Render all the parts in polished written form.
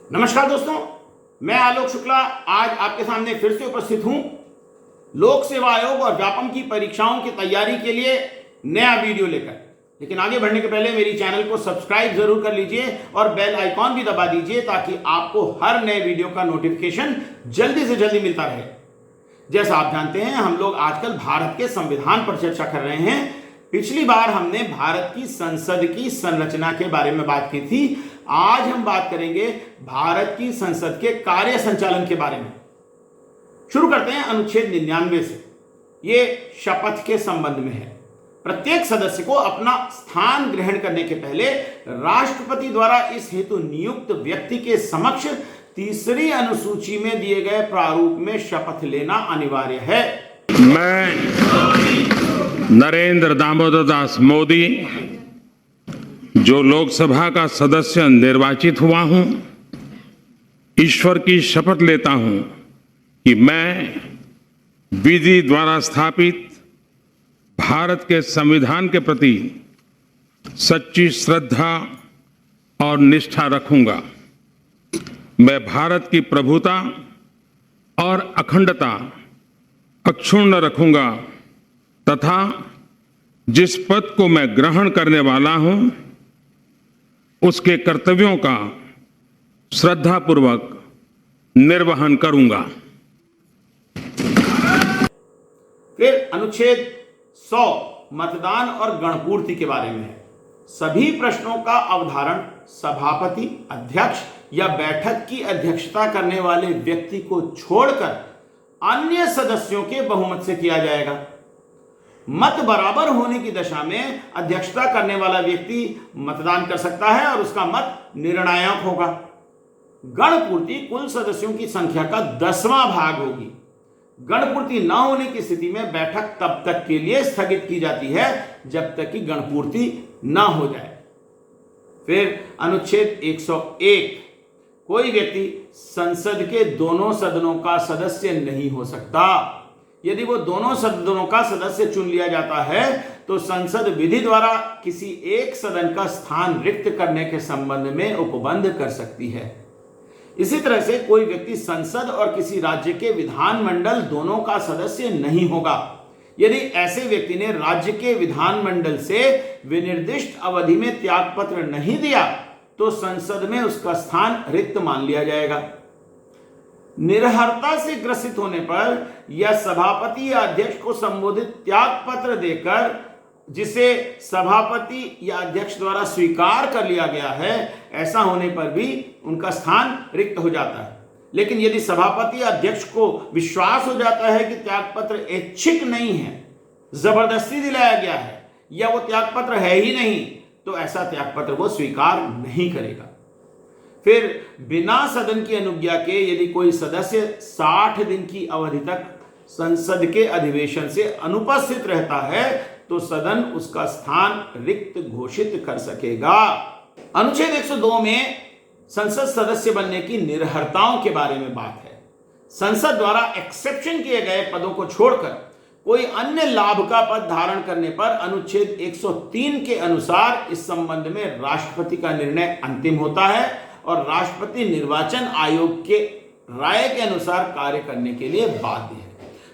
नमस्कार दोस्तों, मैं आलोक शुक्ला आज आपके सामने फिर से उपस्थित हूं लोक सेवा आयोग और व्यापम की परीक्षाओं की तैयारी के लिए नया वीडियो लेकर। लेकिन आगे बढ़ने के पहले मेरी चैनल को सब्सक्राइब जरूर कर लीजिए और बेल आइकॉन भी दबा दीजिए ताकि आपको हर नए वीडियो का नोटिफिकेशन जल्दी से जल्दी मिलता रहे। जैसा आप जानते हैं, हम लोग आजकल भारत के संविधान पर चर्चा कर रहे हैं। पिछली बार हमने भारत की संसद की संरचना के बारे में बात की थी। आज हम बात करेंगे भारत की संसद के कार्य संचालन के बारे में। शुरू करते हैं अनुच्छेद 99 से। ये शपथ के संबंध में है। प्रत्येक सदस्य को अपना स्थान ग्रहण करने के पहले राष्ट्रपति द्वारा इस हेतु नियुक्त व्यक्ति के समक्ष तीसरी अनुसूची में दिए गए प्रारूप में शपथ लेना अनिवार्य है। मैं नरेंद्र दामोदर दास मोदी, जो लोकसभा का सदस्य निर्वाचित हुआ हूं, ईश्वर की शपथ लेता हूं कि मैं विधि द्वारा स्थापित भारत के संविधान के प्रति सच्ची श्रद्धा और निष्ठा रखूंगा। मैं भारत की प्रभुता और अखंडता अक्षुण्ण रखूंगा तथा जिस पद को मैं ग्रहण करने वाला हूं, उसके कर्तव्यों का श्रद्धापूर्वक निर्वहन करूंगा। फिर अनुच्छेद 100 मतदान और गणपूर्ति के बारे में है। सभी प्रश्नों का अवधारण सभापति, अध्यक्ष या बैठक की अध्यक्षता करने वाले व्यक्ति को छोड़कर अन्य सदस्यों के बहुमत से किया जाएगा। मत बराबर होने की दशा में अध्यक्षता करने वाला व्यक्ति मतदान कर सकता है और उसका मत निर्णायक होगा। गणपूर्ति कुल सदस्यों की संख्या का 10वां भाग होगी। गणपूर्ति न होने की स्थिति में बैठक तब तक के लिए स्थगित की जाती है जब तक कि गणपूर्ति न हो जाए। फिर अनुच्छेद 101, कोई व्यक्ति संसद के दोनों सदनों का सदस्य नहीं हो सकता। यदि वो दोनों सदनों का सदस्य चुन लिया जाता है तो संसद विधि द्वारा किसी एक सदन का स्थान रिक्त करने के संबंध में उपबंध कर सकती है। इसी तरह से कोई व्यक्ति संसद और किसी राज्य के विधानमंडल दोनों का सदस्य नहीं होगा। यदि ऐसे व्यक्ति ने राज्य के विधानमंडल से विनिर्दिष्ट अवधि में त्यागपत्र नहीं दिया तो संसद में उसका स्थान रिक्त मान लिया जाएगा। निर्हरता से ग्रसित होने पर या सभापति या अध्यक्ष को संबोधित त्यागपत्र देकर जिसे सभापति या अध्यक्ष द्वारा स्वीकार कर लिया गया है, ऐसा होने पर भी उनका स्थान रिक्त हो जाता है। लेकिन यदि सभापति या अध्यक्ष को विश्वास हो जाता है कि त्यागपत्र ऐच्छिक नहीं है, जबरदस्ती दिलाया गया है या वो त्यागपत्र है ही नहीं, तो ऐसा त्यागपत्र वो स्वीकार नहीं करेगा। फिर बिना सदन की अनुज्ञा के यदि कोई सदस्य 60 दिन की अवधि तक संसद के अधिवेशन से अनुपस्थित रहता है तो सदन उसका स्थान रिक्त घोषित कर सकेगा। अनुच्छेद 102 में संसद सदस्य बनने की निर्हरताओं के बारे में बात है। संसद द्वारा एक्सेप्शन किए गए पदों को छोड़कर कोई अन्य लाभ का पद धारण करने पर अनुच्छेद 103 के अनुसार इस संबंध में राष्ट्रपति का निर्णय अंतिम होता है और राष्ट्रपति निर्वाचन आयोग के राय के अनुसार कार्य करने के लिए बाध्य है।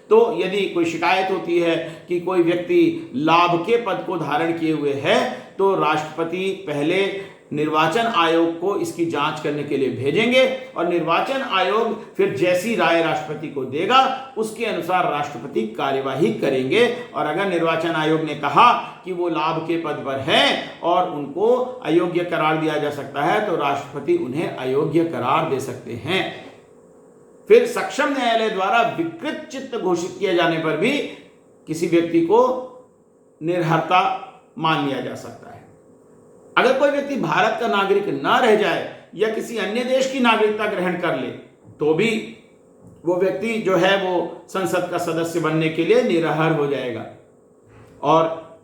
तो यदि कोई शिकायत होती है कि कोई व्यक्ति लाभ के पद को धारण किए हुए है तो राष्ट्रपति पहले निर्वाचन आयोग को इसकी जांच करने के लिए भेजेंगे और निर्वाचन आयोग फिर जैसी राय राष्ट्रपति को देगा उसके अनुसार राष्ट्रपति कार्यवाही करेंगे। और अगर निर्वाचन आयोग ने कहा कि वो लाभ के पद पर हैं और उनको अयोग्य करार दिया जा सकता है तो राष्ट्रपति उन्हें अयोग्य करार दे सकते हैं। फिर सक्षम न्यायालय द्वारा विकृत चित्त घोषित किए जाने पर भी किसी व्यक्ति को निर्हरता मान लिया जा सकता है। अगर कोई व्यक्ति भारत का नागरिक न रह जाए या किसी अन्य देश की नागरिकता ग्रहण कर ले तो भी वो व्यक्ति जो है वो संसद का सदस्य बनने के लिए निरर्हर हो जाएगा। और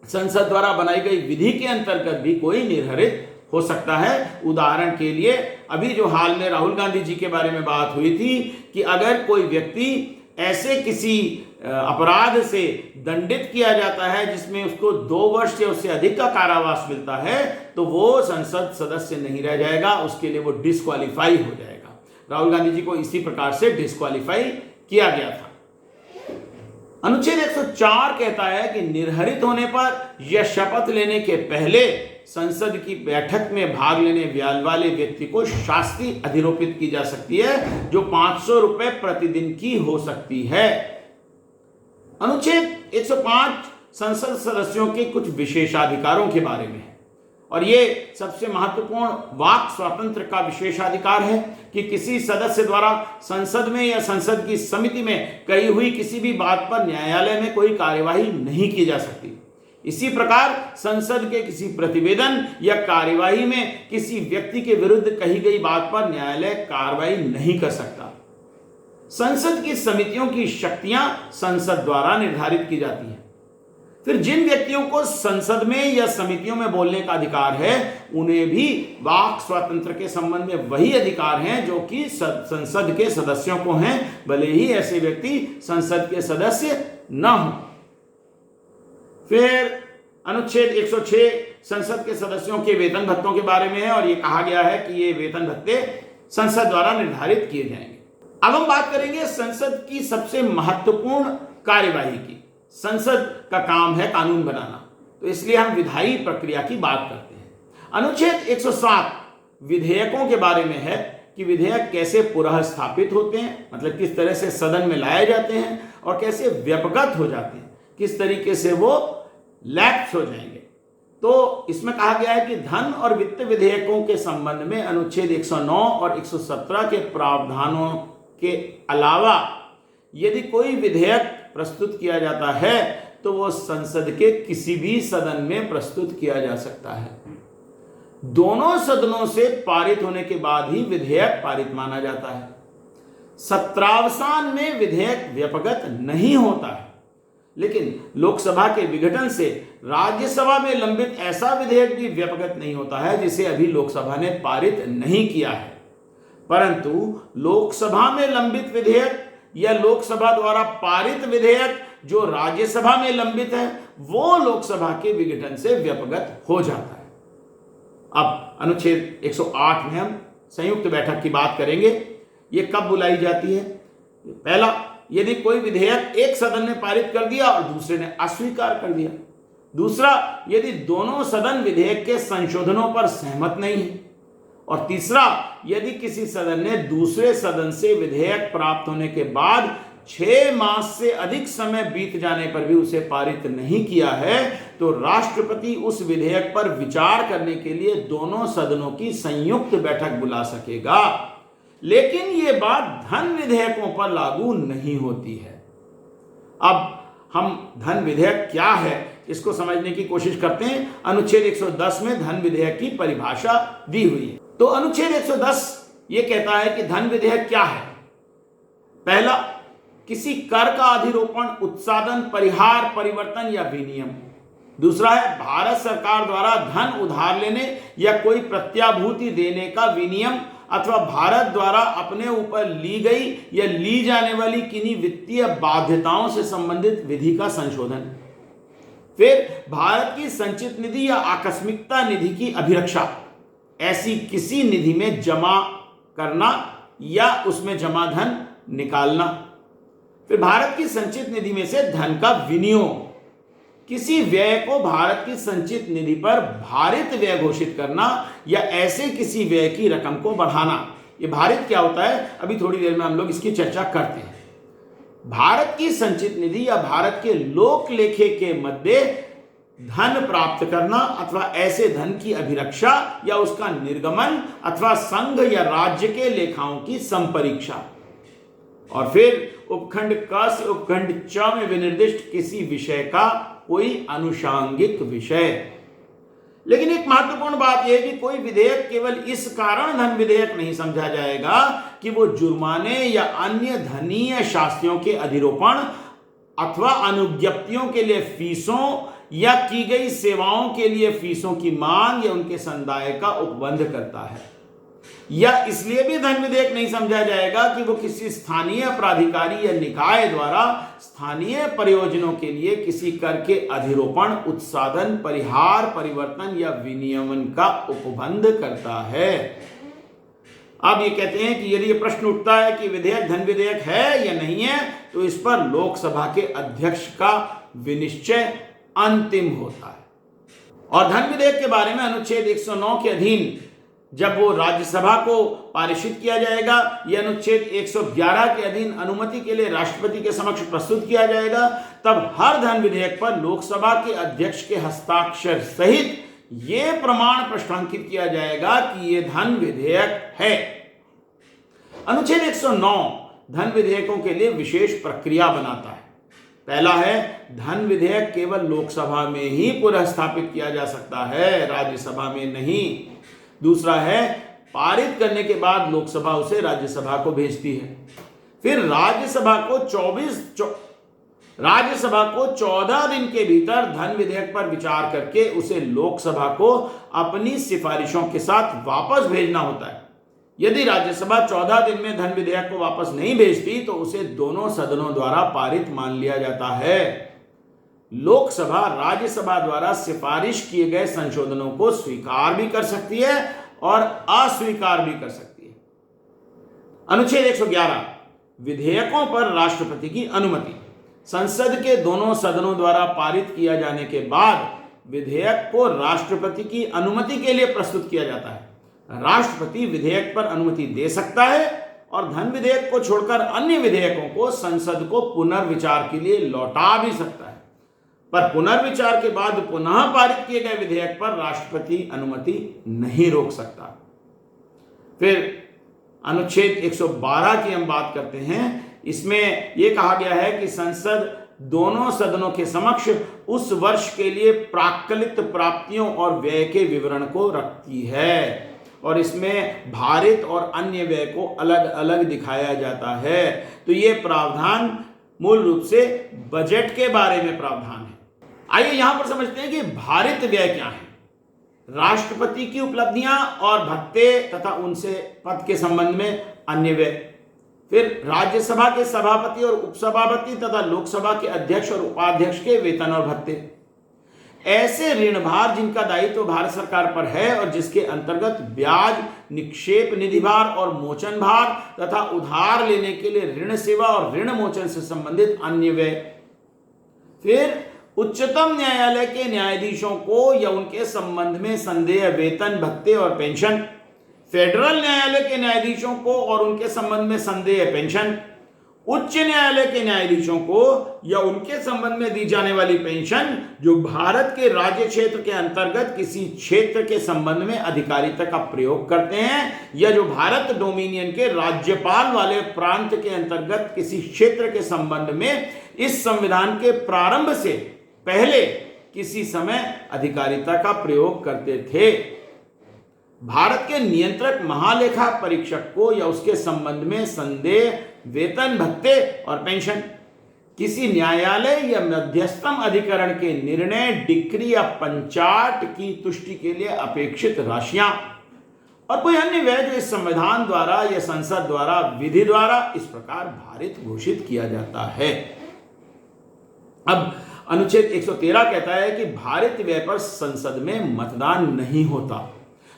संसद द्वारा बनाई गई विधि के अंतर्गत भी कोई निर्हरित हो सकता है। उदाहरण के लिए अभी जो हाल में राहुल गांधी जी के बारे में बात हुई थी कि अगर कोई व्यक्ति ऐसे किसी अपराध से दंडित किया जाता है जिसमें उसको 2 वर्ष या उससे अधिक का कारावास मिलता है, तो वो संसद सदस्य नहीं रह जाएगा, उसके लिए वो डिस्क्वालीफाई हो जाएगा। राहुल गांधी जी को इसी प्रकार से डिस्क्वालीफाई किया गया था। अनुच्छेद 104 कहता है कि निर्हरित होने पर या शपथ लेने के पहले संसद की बैठक में भाग लेने वाले व्यक्ति को शास्ति अधिरोपित की जा सकती है, जो 500 रुपए प्रतिदिन की हो सकती है। अनुच्छेद 105 संसद सदस्यों के कुछ विशेषाधिकारों के बारे में है, और ये सबसे महत्वपूर्ण वाक स्वातंत्र का विशेषाधिकार है कि किसी सदस्य द्वारा संसद में या संसद की समिति में कही हुई किसी भी बात पर न्यायालय में कोई कार्यवाही नहीं की जा सकती। इसी प्रकार संसद के किसी प्रतिवेदन या कार्यवाही में किसी व्यक्ति के विरुद्ध कही गई बात पर न्यायालय कार्रवाई नहीं कर सकता। संसद की समितियों की शक्तियां संसद द्वारा निर्धारित की जाती हैं। फिर जिन व्यक्तियों को संसद में या समितियों में बोलने का अधिकार है, उन्हें भी वाक स्वातंत्र के संबंध में वही अधिकार हैं जो कि संसद के सदस्यों को हैं, भले ही ऐसे व्यक्ति संसद के सदस्य न हो। फिर अनुच्छेद 106 संसद के सदस्यों के वेतन भत्तों के बारे में है, और ये कहा गया है कि ये वेतन भत्ते संसद द्वारा निर्धारित किए जाएंगे। अब हम बात करेंगे संसद की सबसे महत्वपूर्ण कार्यवाही की। संसद का काम है कानून बनाना, तो इसलिए हम विधायी प्रक्रिया की बात करते हैं। अनुच्छेद 107 विधेयकों के बारे में है कि विधेयक कैसे पुनः स्थापित होते हैं, मतलब किस तरह से सदन में लाए जाते हैं और कैसे व्यपगत हो जाते हैं, किस तरीके से वो लैप्स हो जाएंगे। तो इसमें कहा गया है कि धन और वित्त विधेयकों के संबंध में अनुच्छेद 109 और 117 के प्रावधानों के अलावा यदि कोई विधेयक प्रस्तुत किया जाता है तो वो संसद के किसी भी सदन में प्रस्तुत किया जा सकता है। दोनों सदनों से पारित होने के बाद ही विधेयक पारित माना जाता है। सत्रावसान में विधेयक व्यपगत नहीं होता है, लेकिन लोकसभा के विघटन से राज्यसभा में लंबित ऐसा विधेयक भी व्यपगत नहीं होता है जिसे अभी लोकसभा ने पारित नहीं किया है। परंतु लोकसभा में लंबित विधेयक या लोकसभा द्वारा पारित विधेयक जो राज्यसभा में लंबित है, वो लोकसभा के विघटन से व्यपगत हो जाता है। अब अनुच्छेद 108 में हम संयुक्त बैठक की बात करेंगे। ये कब बुलाई जाती है? पहला, यदि कोई विधेयक एक सदन ने पारित कर दिया और दूसरे ने अस्वीकार कर दिया। दूसरा, यदि दोनों सदन विधेयक के संशोधनों पर सहमत नहीं है। और तीसरा, यदि किसी सदन ने दूसरे सदन से विधेयक प्राप्त होने के बाद 6 मास से अधिक समय बीत जाने पर भी उसे पारित नहीं किया है, तो राष्ट्रपति उस विधेयक पर विचार करने के लिए दोनों सदनों की संयुक्त बैठक बुला सकेगा। लेकिन यह बात धन विधेयकों पर लागू नहीं होती है। अब हम धन विधेयक क्या है इसको समझने की कोशिश करते हैं। अनुच्छेद 110 में धन विधेयक की परिभाषा दी हुई है। तो अनुच्छेद 110 ये कहता है कि धन विधेयक क्या है। पहला, किसी कर का अधिरोपण, उत्सादन, परिहार, परिवर्तन या विनियम। दूसरा है भारत सरकार द्वारा धन उधार लेने या कोई प्रत्याभूति देने का विनियम अथवा भारत द्वारा अपने ऊपर ली गई या ली जाने वाली किन्हीं वित्तीय बाध्यताओं से संबंधित विधि का संशोधन। फिर भारत की संचित निधि या आकस्मिकता निधि की अभिरक्षा, ऐसी किसी निधि में जमा करना या उसमें जमा धन निकालना। फिर भारत की संचित निधि में से धन का विनियोग, किसी व्यय को भारत की संचित निधि पर भारित व्यय घोषित करना या ऐसे किसी व्यय की रकम को बढ़ाना। ये भारित क्या होता है, अभी थोड़ी देर में हम लोग इसकी चर्चा करते हैं। भारत की संचित निधि या भारत के लोक लेखे के मध्य धन प्राप्त करना अथवा ऐसे धन की अभिरक्षा या उसका निर्गमन अथवा संघ या राज्य के लेखाओं की संपरीक्षा। और फिर उपखंड क से उपखंड च में विनिर्दिष्ट किसी विषय का कोई आनुषांगिक विषय। लेकिन एक महत्वपूर्ण बात यह कि कोई विधेयक केवल इस कारण धन विधेयक नहीं समझा जाएगा कि वो जुर्माने या अन्य धनीय शास्तियों के अधिरोपण अथवा अनुज्ञप्तियों के लिए फीसों या की गई सेवाओं के लिए फीसों की मांग या उनके संदाय का उपबंध करता है। या इसलिए भी धन विधेयक नहीं समझा जाएगा कि वो किसी स्थानीय प्राधिकारी या निकाय द्वारा स्थानीय प्रयोजनों के लिए किसी कर के अधिरोपण, उत्साधन, परिहार, परिवर्तन या विनियमन का उपबंध करता है। अब ये कहते हैं कि यदि ये प्रश्न उठता है कि विधेयक धन विधेयक है या नहीं है, तो इस पर लोकसभा के अध्यक्ष का विनिश्चय अंतिम होता है। और धन विधेयक के बारे में अनुच्छेद 109 के अधीन जब वो राज्यसभा को पारित किया जाएगा, यह अनुच्छेद 111 के अधीन अनुमति के लिए राष्ट्रपति के समक्ष प्रस्तुत किया जाएगा, तब हर धन विधेयक पर लोकसभा के अध्यक्ष के हस्ताक्षर सहित यह प्रमाण प्रश्नांकित किया जाएगा कि यह धन विधेयक है। अनुच्छेद 109 धन विधेयकों के लिए विशेष प्रक्रिया बनाता है। पहला है, धन विधेयक केवल लोकसभा में ही पुनः स्थापित किया जा सकता है, राज्यसभा में नहीं। दूसरा है, पारित करने के बाद लोकसभा उसे राज्यसभा को भेजती है। फिर राज्यसभा को 14 दिन के भीतर धन विधेयक पर विचार करके उसे लोकसभा को अपनी सिफारिशों के साथ वापस भेजना होता है। यदि राज्यसभा 14 दिन में धन विधेयक को वापस नहीं भेजती तो उसे दोनों सदनों द्वारा पारित मान लिया जाता है। लोकसभा राज्यसभा द्वारा सिफारिश किए गए संशोधनों को स्वीकार भी कर सकती है और अस्वीकार भी कर सकती है। अनुच्छेद 111 विधेयकों पर राष्ट्रपति की अनुमति। संसद के दोनों सदनों द्वारा पारित किया जाने के बाद विधेयक को राष्ट्रपति की अनुमति के लिए प्रस्तुत किया जाता है। राष्ट्रपति विधेयक पर अनुमति दे सकता है और धन विधेयक को छोड़कर अन्य विधेयकों को संसद को पुनर्विचार के लिए लौटा भी सकता है। पर पुनर्विचार के बाद पुनः पारित किए गए विधेयक पर राष्ट्रपति अनुमति नहीं रोक सकता। फिर अनुच्छेद 112 की हम बात करते हैं। इसमें यह कहा गया है कि संसद दोनों सदनों के समक्ष उस वर्ष के लिए प्राक्कलित प्राप्तियों और व्यय के विवरण को रखती है और इसमें भारित और अन्य व्यय को अलग अलग दिखाया जाता है। तो यह प्रावधान मूल रूप से बजट के बारे में प्रावधान है। आइए यहां पर समझते हैं कि भारित व्यय क्या है। राष्ट्रपति की उपलब्धियां और भत्ते तथा उनसे पद के संबंध में अन्य व्यय। फिर राज्यसभा के सभापति और उपसभापति तथा लोकसभा के अध्यक्ष और उपाध्यक्ष के वेतन और भत्ते। ऐसे ऋण भार जिनका दायित्व भारत सरकार पर है और जिसके अंतर्गत ब्याज, निक्षेप निधि भार और मोचन भार तथा उधार लेने के लिए ऋण सेवा और ऋण मोचन से संबंधित अन्य व्यय। फिर उच्चतम न्यायालय के न्यायाधीशों को या उनके संबंध में संदेह वेतन, भत्ते और पेंशन। फेडरल न्यायालय के न्यायाधीशों को और उनके संबंध में संदेह पेंशन। उच्च न्यायालय के न्यायाधीशों को या उनके संबंध में दी जाने वाली पेंशन जो भारत के राज्य क्षेत्र के अंतर्गत किसी क्षेत्र के संबंध में अधिकारिता का प्रयोग करते हैं या जो भारत डोमिनियन के राज्यपाल वाले प्रांत के अंतर्गत किसी क्षेत्र के संबंध में इस संविधान के प्रारंभ से पहले किसी समय अधिकारिता का प्रयोग करते थे। भारत के नियंत्रक महालेखा परीक्षक को या उसके संबंध में संदेह वेतन, भत्ते और पेंशन। किसी न्यायालय या मध्यस्थम अधिकरण के निर्णय, डिक्री या पंचाट की तुष्टि के लिए अपेक्षित राशियां और कोई अन्य व्यय जो इस संविधान द्वारा या संसद द्वारा विधि द्वारा इस प्रकार भारित घोषित किया जाता है। अब अनुच्छेद 113 कहता है कि भारित व्यय पर संसद में मतदान नहीं होता।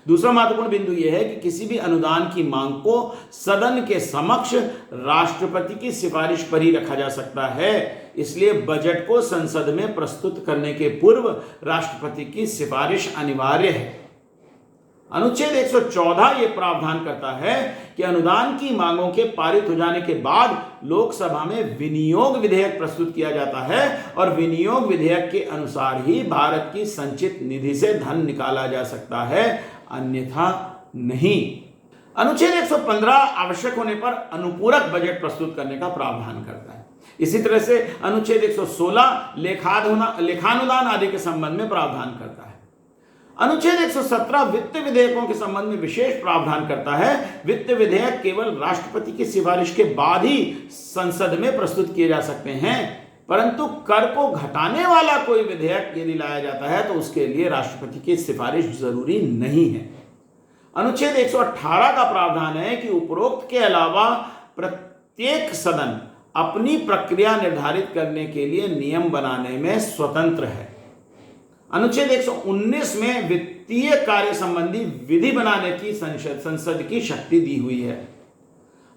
दूसरा महत्वपूर्ण बिंदु यह है कि किसी भी अनुदान की मांग को सदन के समक्ष राष्ट्रपति की सिफारिश पर ही रखा जा सकता है। इसलिए बजट को संसद में प्रस्तुत करने के पूर्व राष्ट्रपति की सिफारिश अनिवार्य है। अनुच्छेद 114 यह प्रावधान करता है कि अनुदान की मांगों के पारित हो जाने के बाद लोकसभा में विनियोग विधेयक प्रस्तुत किया जाता है और विनियोग विधेयक के अनुसार ही भारत की संचित निधि से धन निकाला जा सकता है, अन्यथा नहीं। अनुच्छेद 115 आवश्यक होने पर अनुपूरक बजट प्रस्तुत करने का प्रावधान करता है। इसी तरह से अनुच्छेद 116 लेखानुदान आदि के संबंध में प्रावधान करता है। अनुच्छेद 117 वित्त विधेयकों के संबंध में विशेष प्रावधान करता है। वित्त विधेयक केवल राष्ट्रपति की सिफारिश के बाद ही संसद में प्रस्तुत किए जा सकते हैं, परंतु कर को घटाने वाला कोई विधेयक यदि लाया जाता है तो उसके लिए राष्ट्रपति की सिफारिश जरूरी नहीं है। अनुच्छेद 118 का प्रावधान है कि उपरोक्त के अलावा प्रत्येक सदन अपनी प्रक्रिया निर्धारित करने के लिए नियम बनाने में स्वतंत्र है। अनुच्छेद 119 में वित्तीय कार्य संबंधी विधि बनाने की संसद की शक्ति दी हुई है।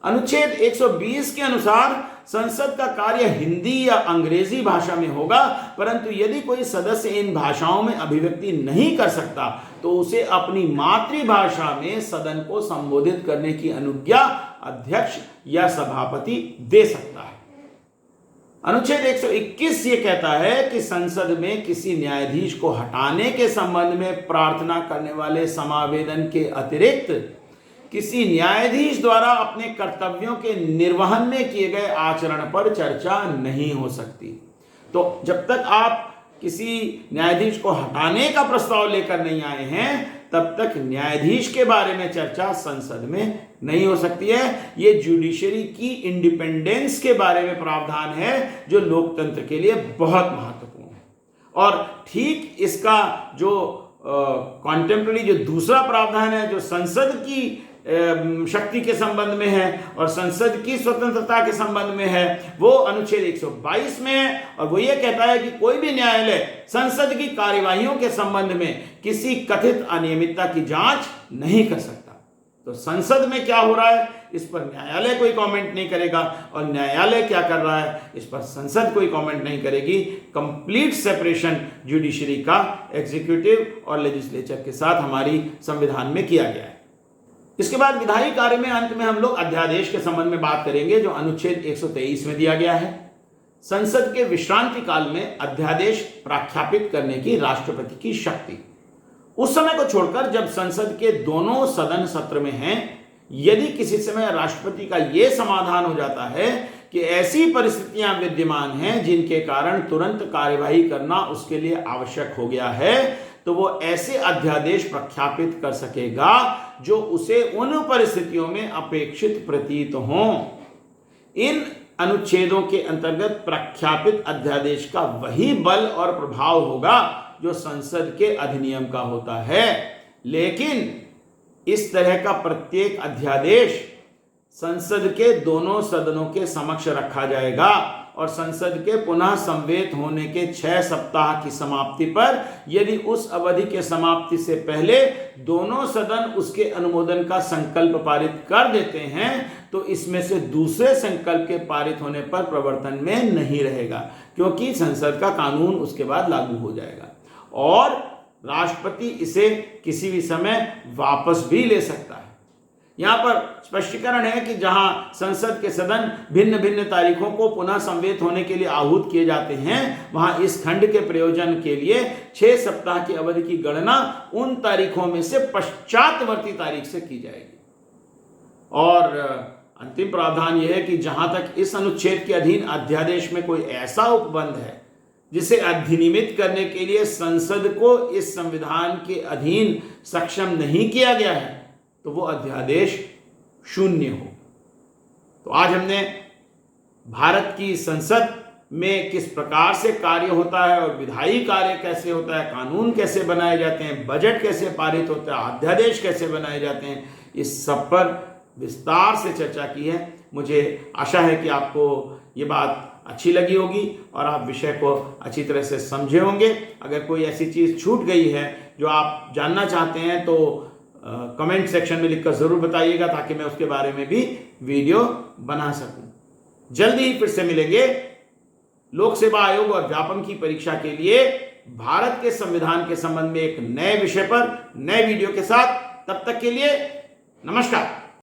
अनुच्छेद 120 के अनुसार संसद का कार्य हिंदी या अंग्रेजी भाषा में होगा, परंतु यदि कोई सदस्य इन भाषाओं में अभिव्यक्ति नहीं कर सकता तो उसे अपनी मातृभाषा में सदन को संबोधित करने की अनुज्ञा अध्यक्ष या सभापति दे सकता है। अनुच्छेद 121 ये कहता है कि संसद में किसी न्यायाधीश को हटाने के संबंध में प्रार्थना करने वाले समावेदन के अतिरिक्त किसी न्यायाधीश द्वारा अपने कर्तव्यों के निर्वहन में किए गए आचरण पर चर्चा नहीं हो सकती। तो जब तक आप किसी न्यायाधीश को हटाने का प्रस्ताव लेकर नहीं आए हैं तब तक न्यायाधीश के बारे में चर्चा संसद में नहीं हो सकती है। ये जुडिशरी की इंडिपेंडेंस के बारे में प्रावधान है जो लोकतंत्र के लिए बहुत महत्वपूर्ण है। और ठीक इसका जो कॉन्टेम्पररी जो दूसरा प्रावधान है जो संसद की शक्ति के संबंध में है और संसद की स्वतंत्रता के संबंध में है वो अनुच्छेद 122 में है, और वो ये कहता है कि कोई भी न्यायालय संसद की कार्यवाहियों के संबंध में किसी कथित अनियमितता की जांच नहीं कर सकता। तो संसद में क्या हो रहा है इस पर न्यायालय कोई कमेंट नहीं करेगा, और न्यायालय क्या कर रहा है इस पर संसद कोई कमेंट नहीं करेगी। कंप्लीट सेपरेशन जुडिशरी का एग्जीक्यूटिव और लेजिस्लेचर के साथ हमारी संविधान में किया गया है। इसके बाद विधायी कार्य में अंत में हम लोग अध्यादेश के संबंध में बात करेंगे जो अनुच्छेद 123 में दिया गया है। संसद के विश्रांति काल में अध्यादेश प्रख्यापित करने की राष्ट्रपति की शक्ति। उस समय को छोड़कर जब संसद के दोनों सदन सत्र में हैं, यदि किसी समय राष्ट्रपति का यह समाधान हो जाता है कि ऐसी परिस्थितियां विद्यमान हैं जिनके कारण तुरंत कार्यवाही करना उसके लिए आवश्यक हो गया है, तो वो ऐसे अध्यादेश प्रख्यापित कर सकेगा जो उसे उन परिस्थितियों में अपेक्षित प्रतीत हों। इन अनुच्छेदों के अंतर्गत प्रख्यापित अध्यादेश का वही बल और प्रभाव होगा जो संसद के अधिनियम का होता है, लेकिन इस तरह का प्रत्येक अध्यादेश संसद के दोनों सदनों के समक्ष रखा जाएगा और संसद के पुनः संवेद होने के 6 सप्ताह की समाप्ति पर यदि उस अवधि के समाप्ति से पहले दोनों सदन उसके अनुमोदन का संकल्प पारित कर देते हैं तो इसमें से दूसरे संकल्प के पारित होने पर प्रवर्तन में नहीं रहेगा, क्योंकि संसद का कानून उसके बाद लागू हो जाएगा और राष्ट्रपति इसे किसी भी समय वापस भी ले सकता है। यहां पर स्पष्टीकरण है कि जहां संसद के सदन भिन्न भिन्न तारीखों को पुनः संवेद होने के लिए आहूत किए जाते हैं, वहां इस खंड के प्रयोजन के लिए 6 सप्ताह की अवधि की गणना उन तारीखों में से पश्चातवर्ती तारीख से की जाएगी। और अंतिम प्रावधान यह है कि जहां तक इस अनुच्छेद के अधीन अध्यादेश में कोई ऐसा उपबंध है जिसे अधिनियमित करने के लिए संसद को इस संविधान के अधीन सक्षम नहीं किया गया है, तो वो अध्यादेश शून्य हो। तो आज हमने भारत की संसद में किस प्रकार से कार्य होता है और विधायी कार्य कैसे होता है, कानून कैसे बनाए जाते हैं, बजट कैसे पारित होता है, अध्यादेश कैसे बनाए जाते हैं, इस सब पर विस्तार से चर्चा की है। मुझे आशा है कि आपको ये बात अच्छी लगी होगी और आप विषय को अच्छी तरह से समझे होंगे। अगर कोई ऐसी चीज़ छूट गई है जो आप जानना चाहते हैं तो कमेंट सेक्शन में लिखकर ज़रूर बताइएगा ताकि मैं उसके बारे में भी वीडियो बना सकूं। जल्दी ही फिर से मिलेंगे लोक सेवा आयोग और व्यापम की परीक्षा के लिए भारत के संविधान के संबंध में एक नए विषय पर नए वीडियो के साथ। तब तक के लिए नमस्कार।